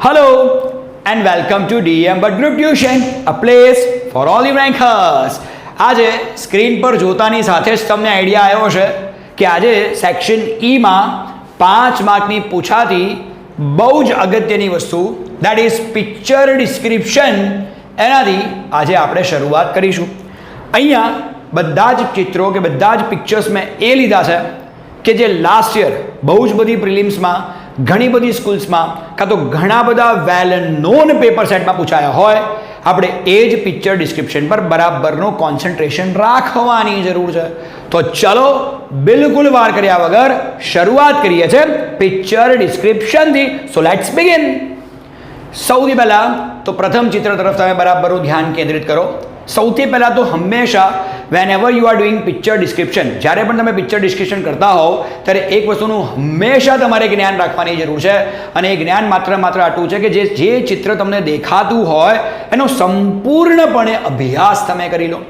Hello and welcome to DM But Group Tuition, a place for all the rankers. આજે screen પર જોતાની સાથે જ તમને આઈડિયા આવ્યો છે કે આજે સેક્શન ઈમાં 5 માર્કની પૂછાતી બહુ જ અગત્યની વસ્તુ દેટ ઇઝ પિક્ચર ડિસ્ક્રિપ્શન, એનાથી આજે આપણે શરૂઆત કરીશું. અહીંયા બધા જ ચિત્રો કે બધા જ પિક્ચર્સ મેં એ લીધા છે કે જે લાસ્ટ યર બહુ જ બધી પ્રિલિમ્સમાં, ઘણી બધી સ્કૂલ્સમાં કાં તો ઘણા બધા વેલ નોન પેપર સેટમાં પૂછાયા હોય. આપણે એ જ પિક્ચર ડિસ્ક્રિપ્શન પર બરાબરનું કોન્સન્ટ્રેશન રાખવાની જરૂર છે. તો ચલો બિલકુલ વાર કર્યા વગર શરૂઆત કરીએ છીએ પિક્ચર ડિસ્ક્રિપ્શનથી. So let's begin. સૌથી પહેલાં તો પ્રથમ ચિત્ર તરફ તમે બરાબરનું ધ્યાન કેન્દ્રિત કરો. સૌથી પહેલાં તો હંમેશા whenever you are doing picture description, જ્યારે પણ તમે પિક્ચર ડિસ્ક્રિપ્શન કરતા હોવ ત્યારે એક વસ્તુનું હંમેશા તમારે જ્ઞાન રાખવાની જરૂર છે, અને એ જ્ઞાન માત્ર આટલું છે કે જે ચિત્ર તમને દેખાતું હોય એનો સંપૂર્ણપણે અભ્યાસ તમે કરી લો.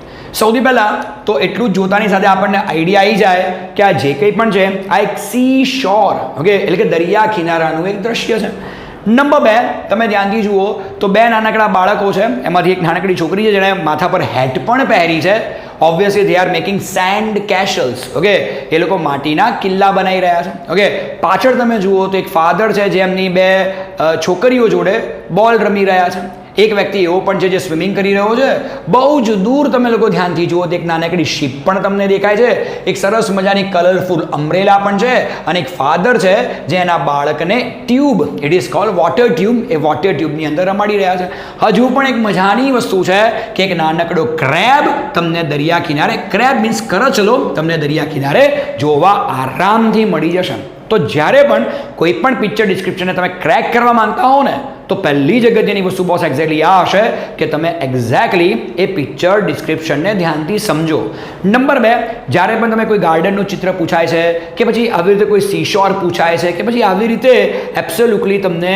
સૌથી પહેલાં તો એટલું જ જોતાની સાથે આપણને આઈડિયા આવી જાય કે આ જે કંઈ પણ છે આ એક સી શોર, ઓકે, એટલે કે દરિયા કિનારાનું એક દ્રશ્ય છે. નંબર 2, તમે ધ્યાનથી જુઓ તો 2 નાનકડા બાળકો છે, એમાંથી એક નાનકડી છોકરી છે જેણે માથા પર હેટ પણ પહેરી છે. Obviously they are making sand castles, okay, એ લોકો માટીના કિલ્લા બનાવી રહ્યા છે. ઓકે, પાછળ તમે જુઓ તો એક ફાધર છે જે એમની 2 છોકરીઓ જોડે બોલ રમી રહ્યા છે. એક વ્યક્તિ એવો પણ છે જે સ્વિમિંગ કરી રહ્યો છે. બહુ જ દૂર તમે લોકો ધ્યાનથી જુઓ તો એક નાનકડી શિપ પણ તમને દેખાય છે. એક સરસ મજાની કલરફુલ અમ્બ્રેલા પણ છે, અને એક ફાધર છે જે એના બાળકને tube, it is called water tube, એ વોટર ટ્યુબની અંદર રમાડી રહ્યા છે. હજુ પણ એક મજાની વસ્તુ છે કે એક નાનકડો ક્રેબ તમને દરિયા કિનારે, ક્રેબ મીન્સ કરચલો, તમને દરિયા કિનારે જોવા આરામથી મળી જશે. તો જ્યારે પણ કોઈ પણ પિક્ચર ડિસ્ક્રિપ્શનને તમે ક્રેક કરવા માંગતા હો ને, તો પહેલી જ અગત્યની વસ્તુ બોસ એક્ઝેક્ટલી આ હશે કે તમે એક્ઝેક્ટલી એ પિક્ચર ડિસ્ક્રિપ્શનને ધ્યાનથી સમજો. નંબર 2, જ્યારે પણ તમે કોઈ ગાર્ડનનું ચિત્ર પૂછાય છે કે પછી આવી રીતે કોઈ સીશોર પૂછાય છે કે પછી આવી રીતે એબ્સોલ્યુટલી તમને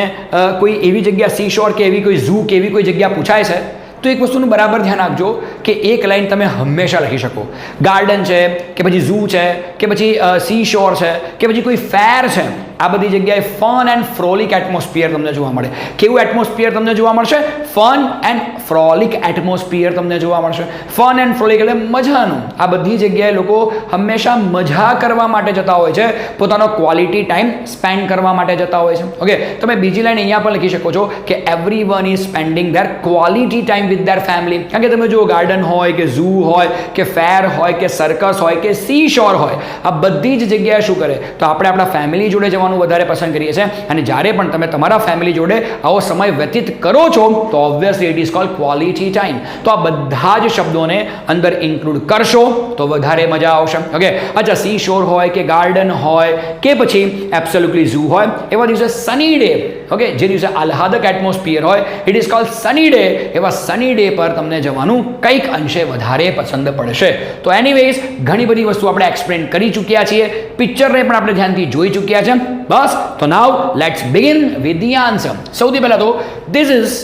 કોઈ એવી જગ્યા સીશોર કે એવી કોઈ ઝૂ કે એવી કોઈ જગ્યા પૂછાય છે, તો એક વસ્તુનું બરાબર ધ્યાન આપજો કે એક લાઈન તમે હંમેશા લખી શકો. ગાર્ડન છે કે પછી ઝૂ છે કે પછી સી શોર છે કે પછી કોઈ ફેર છે, આ બધી જગ્યાએ ફન એન્ડ ફ્રોલિક એટમોસ્ફિયર તમને જોવા મળે. કેવું એટમોસ્ફિયર તમને જોવા મળશે? ફન એન્ડ ફ્રોલિક એટમોસ્ફિયર તમને જોવા મળશે. ફન એન્ડ ફ્રોલિક એટલે મજાનું. આ બધી જગ્યાએ લોકો હંમેશા મજા કરવા માટે જતા હોય છે, પોતાનો ક્વોલિટી ટાઈમ સ્પેન્ડ કરવા માટે જતા હોય છે. ઓકે, તમે બીજી લાઈન અહીંયા પણ લખી શકો છો કે every one is spending there quality time with their family. કારણ કે તમે જો ગાર્ડન હોય કે ઝૂ હોય કે ફેર હોય કે સર્કસ હોય કે સી શોર હોય, આ બધી જ જગ્યાએ શું કરે તો આપણે આપણા ફેમિલી જોડે જવાનું વધારે પસંદ કરીએ છીએ. અને જ્યારે પણ તમે તમારા ફેમિલી જોડે આવો સમય વ્યતીત કરો છો તો obviously it is cold quality time. તો આ બધા જ શબ્દોને અંદર ઇન્ક્લુડ કરશો તો વધારે મજા આવશે. ઓકે, અચ્છા, સી શોર હોય કે ગાર્ડન હોય કે પછી એબ્સોલ્યુટલી ઝૂ હોય, એવા દિવસે સની ડે, ઓકે, જે દિવસે આહ્લાદક એટમોસ્ફિયર હોય, it is cold Sunny day. એવા સની ડે પર તમને જવાનું કંઈક અંશે વધારે પસંદ પડશે. તો એનીવેઝ ઘણી બધી વસ્તુ આપણે એક્સપ્લેન કરી ચૂક્યા છીએ, પિક્ચરને પણ આપણે ધ્યાનથી જોઈ ચૂક્યા છે. બસ, તો now let's begin with the answer. સૌથી પહેલાં તો this is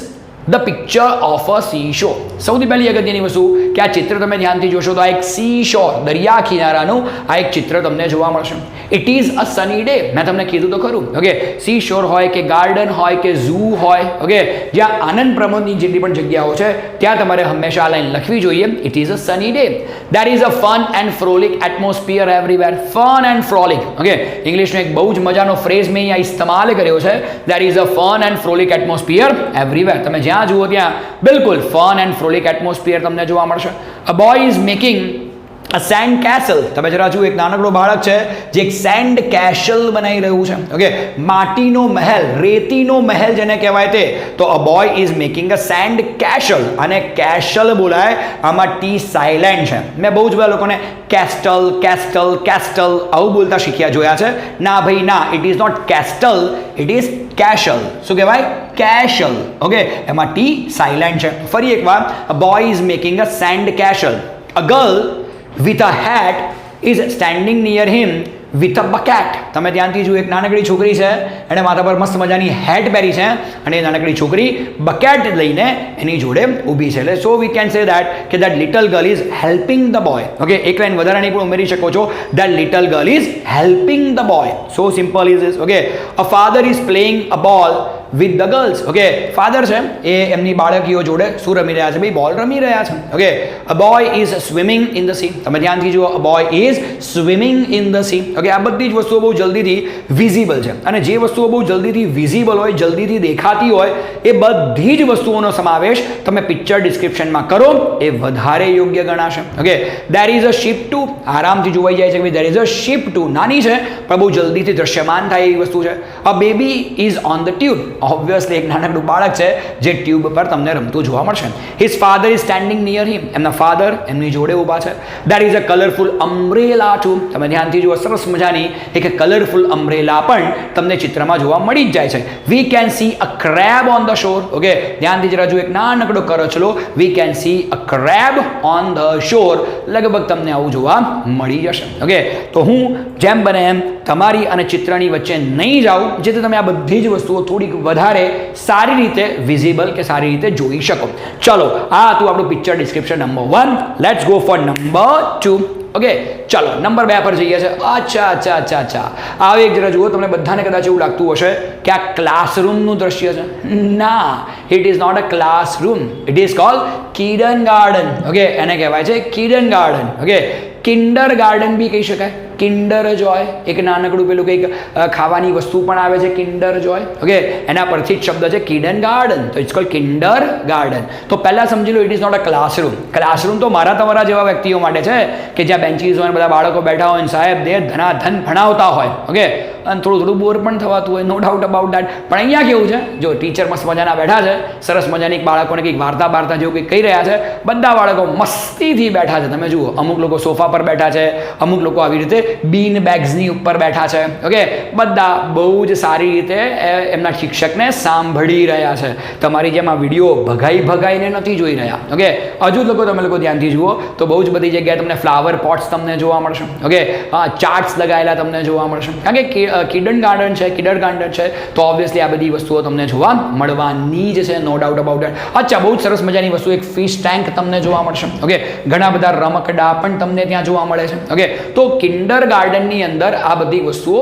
the picture of a sea shore. સૌથી પહેલી અગત્યની વસ્તુ કે આ ચિત્ર તમે ધ્યાનથી જોશો તો આ એક સી શોર, દરિયા કિનારાનું આ એક ચિત્ર તમને જોવા મળશે. It is a sunny day. મેં તમને કીધું તો ખરું. ઓકે, સી શોર હોય કે ગાર્ડન હોય કે ઝૂ હોય, ઓકે, જ્યાં આનંદ પ્રમોદની જેટલી પણ જગ્યાઓ છે ત્યાં તમારે હંમેશા આ લાઈન લખવી જોઈએ. It is a sunny day. There is a fun and frolic atmosphere everywhere. Fun and frolic, okay, ઇંગ્લિશનો એક બહુ જ મજાનો ફ્રેઝ મેં અહીંયા ઇસ્તેમાલ કર્યો છે. There is a fun and frolic atmosphere everywhere. તમે જ્યાં જુઓ ત્યાં બિલકુલ ફન એન્ડ ફ્રોલિક એટમોસ્ફિયર તમને જોવા મળશે. અ boy is making a sand castle. તમે જરા જુઓ, એક નાનકડો બાળક છે જે એક સેન્ડ કેસલ બનાવી રહ્યું છે. ઓકે, માટીનો મહેલ, રેતીનો મહેલ જેને કહેવાય તે. તો અ boy is making a sand castle. અને કેસલ બોલાય, આમાં ટી સાયલેન્ટ છે. મેં બહુ જ બધા લોકોને કેસ્ટલ કેસ્ટલ કેસ્ટલ આવું બોલતા શીખ્યા જોયા છે. ના ભાઈ ના, it is not castle, it is castle. શું કહેવાય? કેશલ. ઓકે, એમાં ટી સાયલેન્ટ છે. ફરી એકવાર, a boy is making a sand castle. A girl with a hat is standing near him with a bucket. તમે ધ્યાનથી જુઓ, એક નાનકડી છોકરી છે, એણે માથા પર મસ્ત મજાની હેટ પહેરી છે, અને એ નાનકડી છોકરી બકેટ લઈને એની જોડે ઊભી છે. એટલે so we can say that કે that little girl is helping the boy. Okay, એક લાઈન વધારાની પણ ઉમેરી શકો છો. That little girl is helping the boy. So simple is this. Okay, a father is playing a ball with the girls. Okay, ફાધર છે એ એમની બાળકીઓ જોડે શું રમી રહ્યા છે? ભાઈ બોલ રમી રહ્યા છે. Okay, a boy is swimming in the sea. તમે ધ્યાનથી જુઓ, અ boy is swimming in the sea. Okay, આ બધી જ વસ્તુઓ બહુ જલ્દીથી વિઝિબલ છે, અને જે વસ્તુઓ બહુ જલ્દીથી વિઝિબલ હોય, જલ્દીથી દેખાતી હોય, એ બધી જ વસ્તુઓનો સમાવેશ તમે પિક્ચર ડિસ્ક્રિપ્શનમાં કરો એ વધારે યોગ્ય ગણાશે. Okay, there is a ship too. આરામથી જોવાઈ જાય છે કે there is a ship too. નાની છે પણ બહુ જલ્દીથી દ્રશ્યમાન થાય એવી વસ્તુ છે. A baby is on the tube. Obviously એક નાનકડું બાળક છે જે ટ્યુબ પર તમને રમતું જોવા મળશે. His father is standing near him. એમના ફાધર એમની જોડે ઊભા છે. There is a colourful umbrella too. તમે ધ્યાનથી જુઓ, સરસ મજાની એક કલરફુલ અમ્બ્રેલા પણ તમને ચિત્રમાં જોવા મળી જ જાય છે. We can see a crab on the shore. Okay, ધ્યાનથી જરા જો એક નાનકડો કરચલો. We can see a crab on the shore. લગભગ તમને આવું જોવા મળી જશે. ઓકે, તો હું જેમ બને એમ તમારી અને ચિત્રની વચ્ચે નહીં જાઉં, જેથી તમે આ બધી જ વસ્તુઓ થોડીક વધારે સારી રીતે વિઝિબલ કે સારી રીતે જોઈ શકો. ચલો, આ હતું આપણું picture description number 1. Let's go for number 2. Okay, ચાલો નંબર 2 પર જઈએ છે. અચ્છા, આવે એક જરા જુઓ. તમને બધાને કદાચ એવું લાગતું હશે કે આ ક્લાસરૂમનું દ્રશ્ય છે. ના, it is not a classroom. It is called kindergarten. Okay, એને કહેવાય છે kindergarten. Okay, kindergarten બી કહી શકાય. કિન્ડર જોય, એક નાનકડું પેલું કંઈક ખાવાની વસ્તુ પણ આવે છે, કિન્ડર જોય. ઓકે, એના પરથી જ શબ્દ છે કિડન ગાર્ડન. તો ઇટ્સ કોલ્ડ કિન્ડર ગાર્ડન. તો પહેલાં સમજી લો, it is not a classroom. Classroom તો મારા તમારા જેવા વ્યક્તિઓ માટે છે કે જ્યાં બેન્ચીસ હોય, બધા બાળકો બેઠા હોય, સાહેબ દે ધનાધન ભણાવતા હોય. ઓકે, અને થોડું બોર પણ થવાતું હોય, નો ડાઉટ અબાઉટ દેટ. પણ અહીંયા કેવું છે, જો ટીચર મસ્ત મજાના બેઠા છે, સરસ મજાની બાળકોને કંઈક વાર્તા જેવું કંઈક કહી રહ્યા છે. બધા બાળકો મસ્તીથી બેઠા છે. તમે જુઓ, અમુક લોકો સોફા પર બેઠા છે, અમુક લોકો આવી રીતે બીન બેગ્સની ઉપર બેઠા છે. ઓકે, બધા બહુ જ સારી રીતે એમના શિક્ષકને સાંભળી રહ્યા છે. તમારી જેમ આ વિડીયો ભગાઈને નથી જોઈ રહ્યા. ઓકે, હજુ તમે લોકો ધ્યાનથી જુઓ તો બહુ જ બધી જગ્યાએ તમને ફ્લાવર પોટ્સ તમને જોવા મળશે. ઓકે, ચાર્ટ્સ લગાવેલા તમને જોવા મળશે. કારણ કે કિડન ગાર્ડન છે, તો ઓબ્વિયસલી આ બધી વસ્તુઓ તમને જોવા મળવાની જ છે, નો ડાઉટ અબાઉટ દેટ. અચ્છા, બહુ જ સરસ મજાની વસ્તુ, એક ફિશ ટેન્ક તમને જોવા મળશે. ઓકે, ઘણા બધા રમકડા પણ તમને ત્યાં જોવા મળે છે. ઓકે, તો કિન્ડર ગાર્ડનની અંદર આ બધી વસ્તુઓ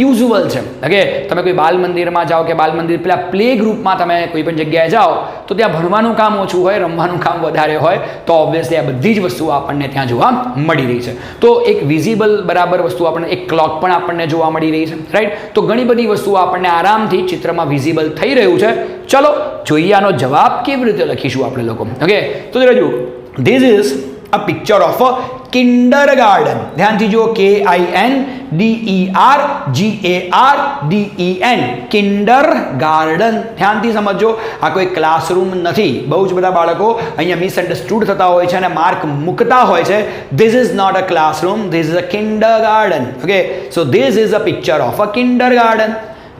યુઝ્યુઅલ છે. ઓકે, તમે કોઈ બાલ મંદિરમાં જાઓ કે બાલ મંદિર પેલા પ્લે ગ્રુપમાં તમે કોઈ પણ જગ્યાએ જાઓ તો ત્યાં ભણવાનું કામ ઓછું હોય, રમવાનું કામ વધારે હોય. તો ઓબ્વિયસલી આ બધી જ વસ્તુઓ આપણને ત્યાં જોવા મળી રહી છે. તો એક વિઝિબલ બરાબર વસ્તુ આપણને, એક ક્લોક પણ આપણને જોવા મળી રહી છે. રાઈટ, તો ઘણી બધી વસ્તુઓ આપણને આરામથી ચિત્રમાં વિઝિબલ થઈ રહ્યું છે. ચલો જોઈએ આનો જવાબ કેવી રીતે લખીશું આપણે લોકો. ઓકે, તો જુઓ, this is a picture of a kinder garden. ધ્યાનથી જુઓ, KINDERGARDEN, કિન્ડર ગાર્ડન. ધ્યાનથી સમજો, આ કોઈ ક્લાસરૂમ નથી. બહુ જ બધા બાળકો અહીંયા મિસઅન્ડરસ્ટુડ થતા હોય છે અને માર્ક મૂકતા હોય છે. This is not a classroom, this is a kindergarten. Okay, so this is a picture of a kindergarten.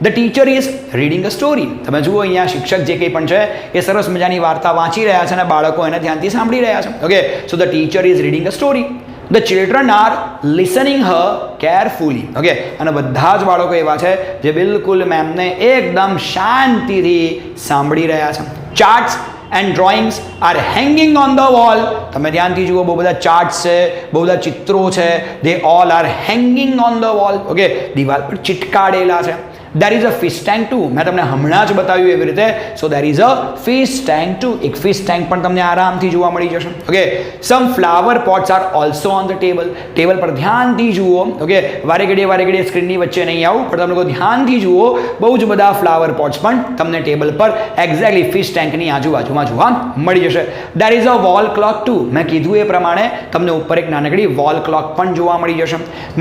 The teacher is reading a story. તમે જુઓ, અહીંયા શિક્ષક જે કંઈ પણ છે એ સરસ મજાની વાર્તા વાંચી રહ્યા છે અને બાળકો એને ધ્યાનથી સાંભળી રહ્યા છે. Okay, so the teacher is reading a story. The children are listening Har carefully. Okay, અને બધા જ બાળકો એવા છે જે બિલકુલ મેમને એકદમ શાંતિથી સાંભળી રહ્યા છે. Charts and drawings are hanging on the wall. તમે ધ્યાનથી જુઓ, બહુ બધા ચાર્ટ્સ છે, બહુ બધા ચિત્રો છે. They all are hanging on the wall. Okay, દિવાલ પર ચિટકાડેલા છે. There is a fish tank too. મેં તમને હમણાં જ બતાવ્યું એવી રીતે. સો there is a fish tank too. એક fish tank પણ તમને આરામથી જોવા મળી જશે. Okay, some flower pots are also on the table. Table પર ધ્યાનથી જુઓ. ઓકે, વારે ઘડીએ સ્ક્રીનની વચ્ચે નહીં આવું, પણ તમે લોકો ધ્યાનથી જુઓ, બહુ જ બધા ફ્લાવર પોટ્સ પણ તમને ટેબલ પર એક્ઝેક્ટલી ફિશ ટેન્કની આજુબાજુમાં જોવા મળી જશે. There is a wall clock too. મેં કીધું એ પ્રમાણે તમને ઉપર એક નાનકડી વોલ ક્લોક પણ જોવા મળી જશે.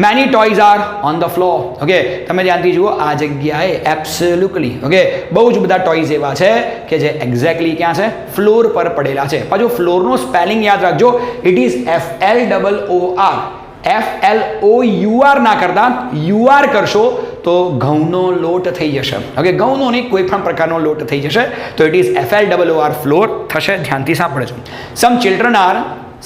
Many toys are on the floor. Okay, તમે ધ્યાનથી જુઓ, આ જગ્યાએ એબ્સોલ્યુટલી. ઓકે, બહુ જ બધા ટોયઝ એવા છે કે જે એક્ઝેક્ટલી ક્યાં છે, ફ્લોર પર પડેલા છે. પાછું ફ્લોરનો સ્પેલિંગ યાદ રાખજો, ઇટ ઇઝ FLOR ના કરતા UR કરશો તો ઘઉંનો લોટ થઈ જશે. ઓકે, ઘઉંનો નહીં, કોઈ પણ પ્રકારનો લોટ થઈ જશે. તો ઇટ ઇઝ FLOR, ફ્લોર થશે. ધ્યાનથી સાંભળજો. Some children are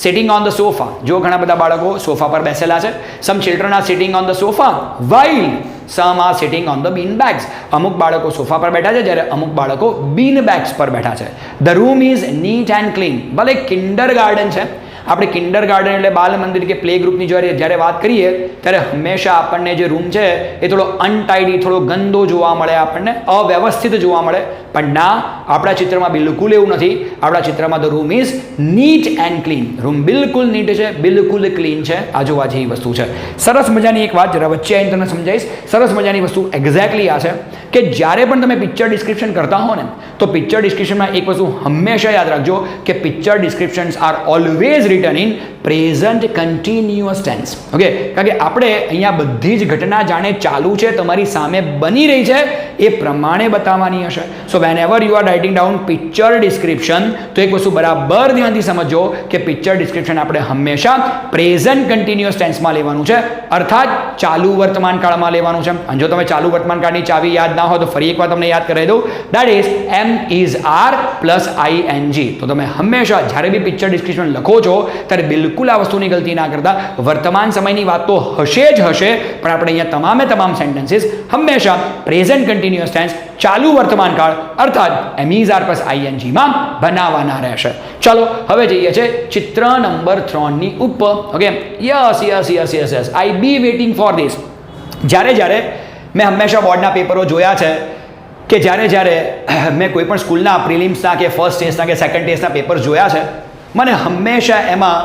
sitting on the sofa. જો ઘણા બધા બાળકો સોફા પર બેસેલા છે. Some children are sitting on the sofa while some are sitting on the bean bags. અમુક બાળકો સોફા પર બેઠા છે, જ્યારે અમુક બાળકો બીન બેગ્સ પર બેઠા છે. The room is neat and clean. ભલે કિન્ડર ગાર્ડન છે, આપણે કિન્ડર ગાર્ડન એટલે બાલ મંદિર કે પ્લે ગ્રુપની જ્યારે વાત કરીએ ત્યારે હંમેશા આપણને જે રૂમ છે એ થોડો અનટાઈડી, થોડો ગંદો જોવા મળે, આપણને અવ્યવસ્થિત જોવા મળે. પણ ના, આપણા ચિત્રમાં બિલકુલ એવું નથી. આપણા ચિત્રમાં the room is neat and clean. Room બિલકુલ નીટ છે, બિલકુલ ક્લીન છે. આ જોવા જેવી વસ્તુ છે. સરસ મજાની એક વાત જરા વચ્ચે આવીને તમને સમજાવીશ. સરસ મજાની વસ્તુ એક્ઝેક્ટલી આ છે કે જ્યારે પણ તમે પિક્ચર ડિસ્ક્રિપ્શન કરતા હો ને તો પિક્ચર ડિસ્ક્રિપ્શનમાં એક વસ્તુ હંમેશા યાદ રાખજો કે picture descriptions are always written in present continuous tense. Okay, કારણ કે આપણે અહીંયા બધી જ ઘટના જાણે ચાલુ છે, તમારી સામે બની રહી છે એ પ્રમાણે બતાવવાની હશે. So when ever you R writing down picture description તો એક વસ્તુ બરાબર ધ્યાનથી સમજો કે પિક્ચર ડિસ્ક્રિપ્શન આપણે હંમેશા પ્રેઝન્ટ કન્ટિન્યુઅસ ટેન્સમાં લેવાનું છે, અર્થાત ચાલુ વર્તમાન કાળમાં લેવાનું છે. અને જો તમે ચાલુ વર્તમાન કાળની ચાવી યાદ ના હોય તો ફરી એકવાર તમને યાદ કરાવી દઉં. That is am is are plus ING. તો તમે હંમેશા જ્યારે બી પિક્ચર ડિસ્ક્રિપ્શન લખો છો ત્યારે બિલકુલ આ વસ્તુની ગલતી ના કરતા. વર્તમાન સમયની વાત તો હશે જ હશે, પણ આપણે અહીંયા તમામ સેન્ટેન્સીસ હંમેશા પ્રેઝન્ટ કન્ટિન્યુઅસ ટેન્સ, ચાલુ વર્તમાન કાળ અર્થાત એમ ઇઝ આર પ્લસ ING માં બનાવવાના રહેશે. ચલો હવે જઈએ છે ચિત્ર નંબર 3 ની ઉપર. Okay, yes I be waiting for this. જ્યારે મેં હંમેશા બોર્ડના પેપરો જોયા છે કે જ્યારે મેં કોઈ પણ સ્કૂલના પ્રિલિમ્સના કે ફર્સ્ટ ટેસ્ટના કે સેકન્ડ ટેસ્ટના પેપર જોયા છે, મને હંમેશા એમાં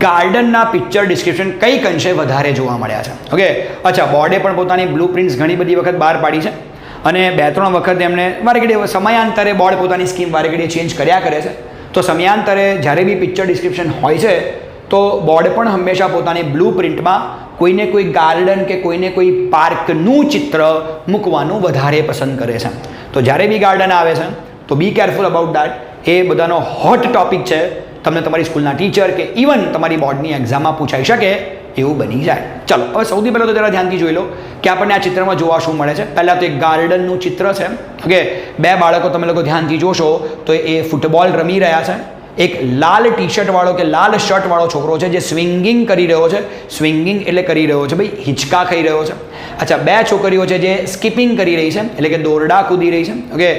ગાર્ડનના પિક્ચર ડિસ્ક્રિપ્શન કંઈક અંશે વધારે જોવા મળ્યા છે. ઓકે, અચ્છા, બોર્ડે પણ પોતાની બ્લુ પ્રિન્ટ્સ ઘણી બધી વખત બહાર પાડી છે અને 2-3 વખત એમને વારેઘડીએ સમયાંતરે બોર્ડ પોતાની સ્કીમ વારેઘડીએ ચેન્જ કર્યા કરે છે. તો સમયાંતરે જ્યારે બી પિક્ચર ડિસ્ક્રિપ્શન હોય છે તો બોર્ડ પણ હંમેશા પોતાની બ્લુ પ્રિન્ટમાં કોઈને કોઈ ગાર્ડન કે કોઈને કોઈ પાર્કનું ચિત્ર મૂકવાનું વધારે પસંદ કરે છે. તો જ્યારે બી ગાર્ડન આવે છે તો બી કેરફુલ અબાઉટ દેટ. એ બધાનો હોટ ટોપિક છે. તમને તમારી સ્કૂલના ટીચર કે ઇવન તમારી બોર્ડની એક્ઝામમાં પૂછાઈ શકે એવું બની જાય. ચલો હવે સૌથી પહેલાં તો જરા ધ્યાનથી જોઈ લો કે આપણને આ ચિત્રમાં જોવા શું મળે છે. પહેલાં તો એક ગાર્ડનનું ચિત્ર છે. ઓકે, 2 બાળકો તમે લોકો ધ્યાનથી જોશો તો એ ફૂટબોલ રમી રહ્યા છે. એક લાલ ટી-શર્ટ વાળો કે લાલ શર્ટ વાળો છોકરો છે જે સ્વિંગિંગ કરી રહ્યો છે. સ્વિંગિંગ એટલે કરી રહ્યો છે ભાઈ હિંચકા ખાઈ રહ્યો છે. અચ્છા, 2 છોકરીઓ છે જે સ્કીપિંગ કરી રહી છે એટલે કે દોરડા કૂદી રહી છે. ઓકે,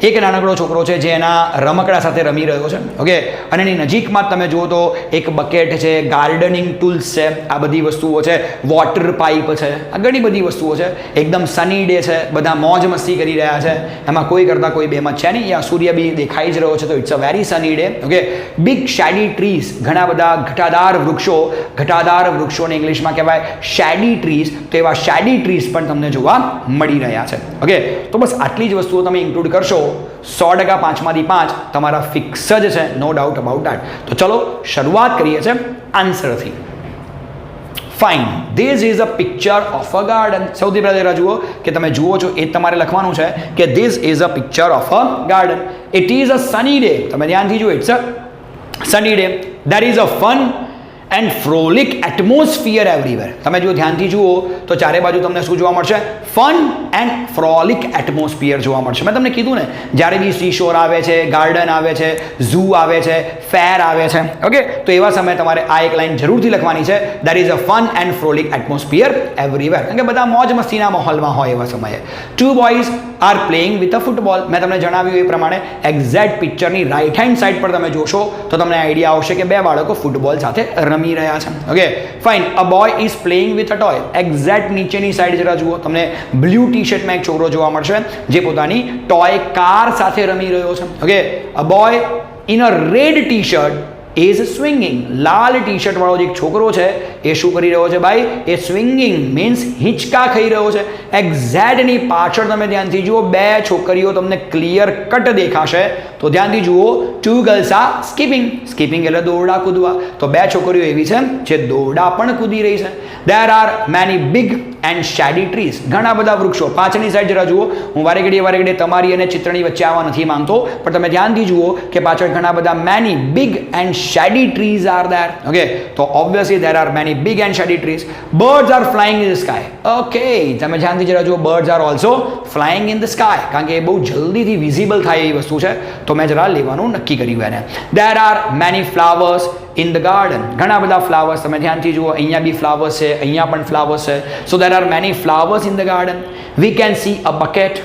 એક નાનકડો છોકરો છે જે એના રમકડા સાથે રમી રહ્યો છે. ઓકે, અને એની નજીકમાં તમે જુઓ તો એક બકેટ છે, ગાર્ડનિંગ ટૂલ્સ છે, આ બધી વસ્તુઓ છે, વોટર પાઇપ છે, આ ઘણી બધી વસ્તુઓ છે. એકદમ સની ડે છે, બધા મોજ મસ્તી કરી રહ્યા છે, એમાં કોઈ કરતાં કોઈ બેમત છે નહીં. યા સૂર્ય બી દેખાઈ જ રહ્યો છે તો it's a very sunny day. Okay, big shady trees, ઘણા બધા ઘટાદાર વૃક્ષોને ઇંગ્લિશમાં કહેવાય શેડી ટ્રીઝ. તો એવા શેડી ટ્રીઝ પણ તમને જોવા મળી રહ્યા છે. ઓકે, તો બસ આટલી જ વસ્તુઓ તમે ઇન્ક્લુડ કરશો 100% 5માંથી 5 તમારા ફિક્સ જ છે, નો ડાઉટ અબાઉટ દેટ. તો ચલો શરૂઆત કરીએ છીએ આન્સરથી. Fine, this is a picture of a garden. સૌથી પહેલાં જુઓ કે તમે જુઓ છો એ તમારે લખવાનું છે કે this is a picture of a garden. It is a sunny day. તમે ધ્યાનથી જુઓ, it's a sunny day. There is a fun and frolic atmosphere everywhere. તમે જો ધ્યાનથી જુઓ તો ચારે બાજુ તમને શું જોવા મળશે? ફન એન્ડ ફ્રોલિક એટમોસ્ફિયર જોવા મળશે. મેં તમને કીધું ને, જ્યારે બી સીશોર આવે છે, ગાર્ડન આવે છે, ઝૂ આવે છે, ફેર આવે છે, ઓકે, તો એવા સમયે તમારે આ એક લાઈન જરૂરથી લખવાની છે, there is a fun and frolic atmosphere everywhere. કારણ કે બધા મોજ મસ્તીના માહોલમાં હોય એવા સમયે. 2 boys are playing with a football. મેં તમને જણાવ્યું એ પ્રમાણે એક્ઝેક્ટ પિક્ચરની રાઇટ હેન્ડ સાઇડ પર તમે જોશો તો તમને આઈડિયા આવશે કે 2 બાળકો ફૂટબોલ સાથે રમી રહ્યા છે. Okay, fine. A boy is playing with a toy. Exact નીચેની સાઈડ જરા જુઓ, તમને બ્લુ ટી શર્ટમાં એક છોકરો જોવા મળશે જે પોતાની ટોય કાર સાથે રમી રહ્યો છે. Okay, a boy in a red T shirt is swinging. Lal T shirt વાળો જે એક છોકરો છે એ શું કરી રહ્યો છે ભાઈ? એ સ્વિંગિંગ મીન્સ હિંચકા ખાઈ રહ્યો છે. એક્ઝેક્ટની પાછળ તમે ધ્યાનથી જુઓ, 2 છોકરીઓ તમને ક્લિયર કટ દેખાશે. તો ધ્યાનથી જુઓ, 2 ગર્લ્સ આર સ્કીપિંગ. સ્કીપિંગ એટલે દોરડા કૂદવા. તો 2 છોકરીઓ એવી છે જે દોરડા પણ કૂદી રહી છે. There are many big and shady trees. ઘણા બધા વૃક્ષો. પાછળની સાઈડ જરા જુઓ. હું વારે ઘડીએ તમારી અને ચિત્રની વચ્ચે આવવા નથી માંગતો, પણ તમે ધ્યાનથી જુઓ કે પાછળ ઘણા બધા many big and shady trees are there. Okay, so obviously there are many big and shady trees. Birds are flying in the sky. Okay, તમે ધ્યાનથી જરા જુઓ, birds are also flying in the sky. કારણ કે એ બહુ જલ્દીથી visible થાય એવી વસ્તુ છે, તો મેં જરા લેવાનું નક્કી કર્યું એને. There are many flowers in the garden. ઘણા બધા ફ્લાવર્સ. તમે ધ્યાનથી જુઓ, અહીંયા બી ફ્લાવર્સ છે, અહીંયા પણ ફ્લાવર્સ છે. So there are many flowers in the garden. We can see a bucket,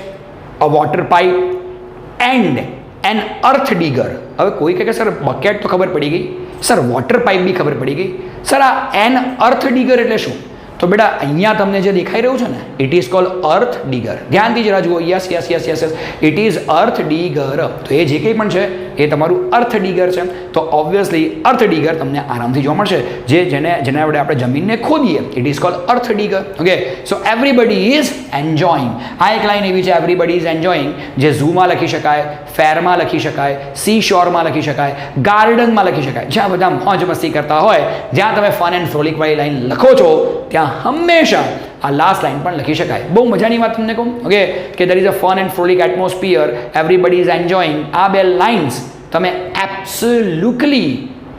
a water pipe and an earth digger. હવે કોઈ કહે કે સર બકેટ તો ખબર પડી ગઈ, સર વોટર પાઇપ બી ખબર પડી ગઈ. સર આ એન અર્થ ડીગર એટલે શું? તો બેટા અહીંયા તમને જે દેખાઈ રહ્યું છે ને, it is called earth digger. ધ્યાનથી જરા જુઓ. Yes yes yes yes yes, it is earth digger. તો એ જે કંઈ પણ છે એ તમારું અર્થ ડીગર છે. તો ઓબ્વિયસલી અર્થ ડીગર તમને આરામથી જોવા મળશે, જેના વડે આપણે જમીનને ખોદીએ. It is called earth digger. Okay, so everybody is enjoying. આ એક લાઈન એવી છે, એવરીબડી ઇઝ એન્જોઈંગ, જે ઝૂમાં લખી શકાય, ફેરમાં લખી શકાય, સી શોરમાં લખી શકાય, ગાર્ડનમાં લખી શકાય. જ્યાં બધા મોજ મસ્તી કરતા હોય, જ્યાં તમે ફન એન્ડ ફ્રોલિક વાળી લાઈન લખો છો, ત્યાં હંમેશા આ લાસ્ટ લાઈન પણ લખી શકાય. બહુ મજાની વાત તમને કહું, ઓકે, કે there is a fun and frolic atmosphere, everybody is enjoying. આ બે લાઇન્સ તમે એબ્સોલ્યુટલી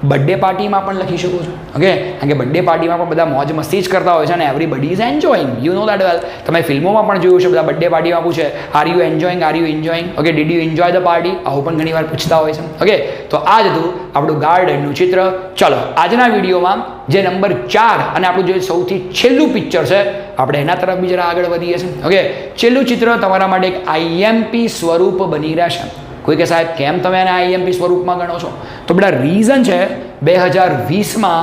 બર્થડે પાર્ટીમાં પણ લખી શકો છો. ઓકે, કારણ કે બર્થડે પાર્ટીમાં પણ બધા મોજ મસ્તી જ કરતા હોય છે, અને everybody is enjoying. You know that well. તમે ફિલ્મોમાં પણ જોયું છે, બધા બર્થડે પાર્ટીમાં પૂછે, are you enjoying, are you enjoying, okay, did you enjoy the party? આવું પણ ઘણી વાર પૂછતા હોય છે. ઓકે, તો આ જ હતું આપણું ગાર્ડનનું ચિત્ર. ચલો, આજના વિડીયોમાં જે નંબર 4 અને આપણું જે સૌથી છેલ્લું પિક્ચર છે, આપણે એના તરફ બી જરા આગળ વધીએ છીએ. ઓકે, છેલ્લું ચિત્ર તમારા માટે એક આઈએમપી સ્વરૂપ બની રહેશે. કોઈ કે સાહેબ કેમ તમે એને આઈએમપી સ્વરૂપમાં ગણો છો? તો બધા રીઝન છે, 2020માં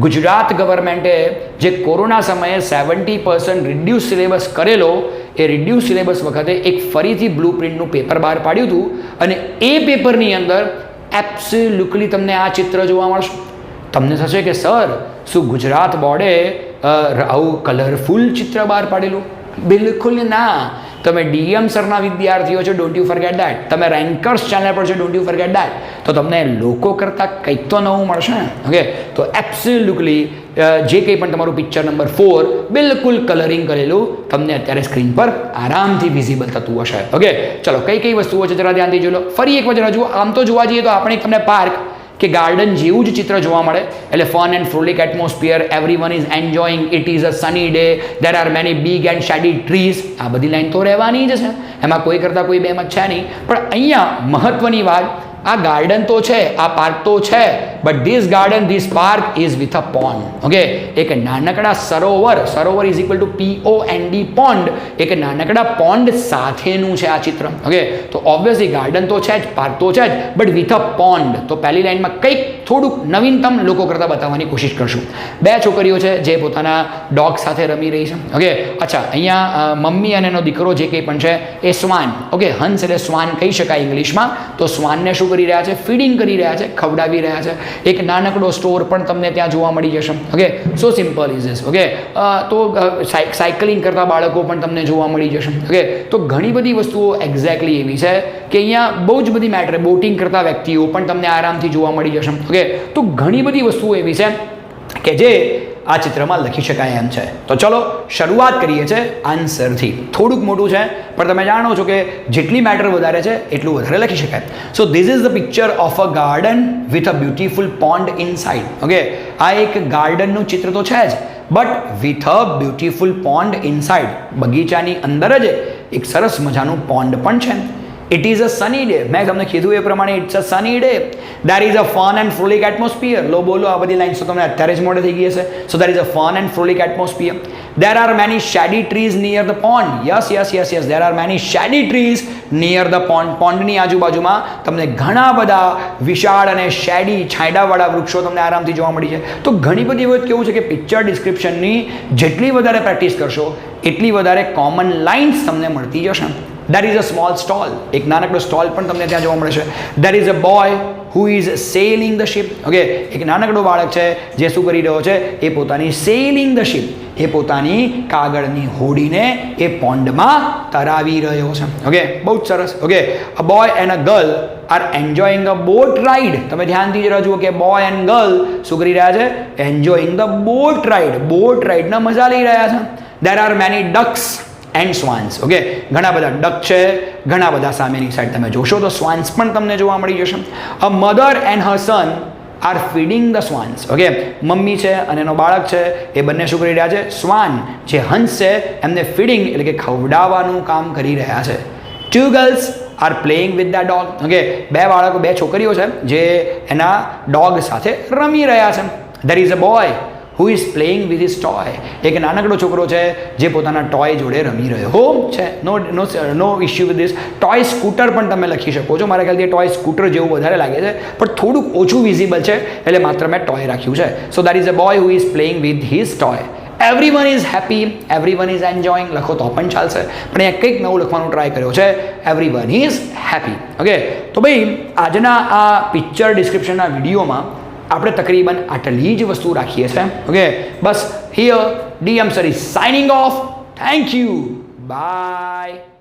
ગુજરાત ગવર્મેન્ટે જે કોરોના સમયે 70% રિડ્યુસ સિલેબસ કરેલો, એ રિડ્યુસ સિલેબસ વખતે એક ફરીથી બ્લુ પ્રિન્ટનું પેપર બહાર પાડ્યું હતું, અને એ પેપરની અંદર એબ્સોલ્યુટલી તમને આ ચિત્ર જોવા મળશે. તમને થશે કે સર, શું ગુજરાત બોર્ડે આવું કલરફુલ ચિત્ર બહાર પાડેલું? બિલકુલ ના. તમે ડીએમ સરના વિદ્યાર્થીઓ છો, ડોન્ટ યુ ફોરગેટ દેટ. તમે રેન્કર્સ ચેનલ પર છો, ડોન્ટ યુ ફોરગેટ દેટ. તો તમને લોકો કરતાં કંઈક તો નવું મળશે ને. ઓકે, તો એબ્સોલ્યુટલી જે કંઈ પણ તમારું પિક્ચર નંબર 4 બિલકુલ કલરિંગ કરેલું તમને અત્યારે સ્ક્રીન પર આરામથી વિઝિબલ થતું હશે. ઓકે, ચલો, કઈ કઈ વસ્તુઓ છે જરા ધ્યાનથી જોઈ લો. ફરી એક વાર જરા જુઓ. આમ તો જોવા જઈએ તો આપણે તમને પાર્ક કે ગાર્ડન જેવું જ ચિત્ર જોવા મળે. એટલે fun and frolic atmosphere, everyone is enjoying, it is a sunny day, there are many big and shady trees. આ બધી લાઈન તો રહેવાની જ છે, એમાં કોઈ કરતાં કોઈ બેમત છે નહીં. પણ અહીંયા મહત્વની વાત, આ ગાર્ડન તો છે, આ પાર્ક તો છે, but this garden, this park is with a pond. Okay, એક નાનકડા સરોવર is equal to POND, pond, એક નાનકડા પોન્ડ સાથેનું છે આ ચિત્ર. ઓકે, તો ઓબ્વિયસલી ગાર્ડન તો છે જ, પાર્ક તો છે જ, બટ વિથ અ પોન્ડ. તો પહેલી લાઈનમાં કંઈક થોડુંક નવીનતમ લોકો કરતાં બતાવવાની કોશિશ કરશું. 2 છોકરીઓ છે જે પોતાના ડોગ સાથે રમી રહી છે. ઓકે, અચ્છા, અહીંયા મમ્મી અને એનો દીકરો જે કંઈ પણ છે એ શ્વાન, ઓકે, હંસ એટલે શ્વાન કહી શકાય ઇંગ્લિશમાં. તો શ્વાનને શું કરી રહ્યા છે? ફીડિંગ કરી રહ્યા છે, ખવડાવી રહ્યા છે. એક નાનકડો સ્ટોર પણ તમને ત્યાં જોવા મળી જશે. Okay, so simple is this. Okay, તો સાયકલિંગ કરતા બાળકો પણ તમને જોવા મળી જશે. ઓકે, તો ઘણી બધી વસ્તુઓ એક્ઝેક્ટલી એવી છે કે અહીંયા બહુ જ બધી મેટર, બોટિંગ કરતા વ્યક્તિઓ પણ તમને આરામથી જોવા મળી જશે. ઓકે, તો ઘણી બધી વસ્તુઓ એવી છે કે જે આ ચિત્રમાં લખી શકાય એમ છે. તો ચલો શરૂઆત કરીએ છીએ આન્સરથી. થોડુંક મોટું છે, પણ તમે જાણો છો કે જેટલી મેટર વધારે છે એટલું વધારે લખી શકાય. સો this is the picture of a garden with a beautiful pond inside. Okay, આ એક ગાર્ડનનું ચિત્ર તો છે જ, but with a beautiful pond inside. બગીચાની અંદર જ એક સરસ મજાનું પોન્ડ પણ છે. It is a sunny day. મેં તમને કીધું એ પ્રમાણે it's a sunny day. There is a fun and frolic atmosphere. લો બોલો, આ બધી લાઈન્સ તો તમને અત્યારે જ મોડે થઈ ગઈ હશે. So there is a fun and frolic atmosphere. There are many shady trees near the pond. Yes, yes, yes, yes. There are many shady trees near the pond. પોન્ડની આજુબાજુમાં તમને ઘણા બધા વિશાળ અને શેડી છાંયડાવાળા વૃક્ષો તમને આરામથી જોવા મળી છે. તો ઘણી બધી વખત કેવું છે કે પિક્ચર ડિસ્ક્રિપ્શનની જેટલી વધારે પ્રેક્ટિસ કરશો એટલી વધારે કોમન લાઇન્સ તમને મળતી જશે. There is a small stall. એક નાનકડો સ્ટોલ પણ તમને ત્યાં જોવા મળે છે. There is a boy who is sailing the ship. Okay, એક નાનકડો બાળક છે જે શું કરી રહ્યો છે? એ પોતાની sailing the ship, એ પોતાની કાગળની હોડીને એ પોન્ડમાં તરાવી રહ્યો છે. ઓકે, બહુ જ સરસ. Okay, a boy and a girl are enjoying a boat ride. તમે ધ્યાનથી જરા જુઓ કે boy and girl શું કરી રહ્યા છે? Enjoying the boat ride. Boat રાઇડના મજા લઈ રહ્યા છે. There are many ducks and swans. Okay, ઘણા બધા ડક છે, ઘણા બધા સામેની સાઈડ તમે જોશો તો સ્વાન્સ પણ તમને જોવા મળી જશે. A mother and her son are feeding the swans. Okay, મમ્મી છે અને એનો બાળક છે, એ બંને શું કરી રહ્યા છે? સ્વાન જે હંસ છે એમને ફીડિંગ એટલે કે ખવડાવવાનું કામ કરી રહ્યા છે. 2 girls are playing with the dog. Okay, 2 બાળકો, 2 છોકરીઓ છે જે એના ડોગ સાથે રમી રહ્યા છે. There is a boy who is playing with his toy. એક નાનકડો છોકરો છે જે પોતાના ટોય જોડે રમી રહ્યો છે. No issue with this. Toy scooter પણ તમે લખી શકો છો. મારા ખ્યાલથી ટોય સ્કૂટર જેવું વધારે લાગે છે, પણ થોડુંક ઓછું વિઝિબલ છે, એટલે માત્ર મેં ટોય રાખ્યું છે. So that is a boy who is playing with his toy. Everyone is happy, everyone is enjoying લખો તો પણ ચાલશે, પણ અહીંયા કંઈક નવું લખવાનું ટ્રાય કર્યો છે. Everyone is happy. ઓકે, તો ભાઈ આજના આ પિક્ચર ડિસ્ક્રિપ્શનના વિડીયોમાં આપણે તકરીબન આટલી જ વસ્તુ રાખીએ છીએ. ઓકે, બસ here DM sir is signing off. Thank you. By.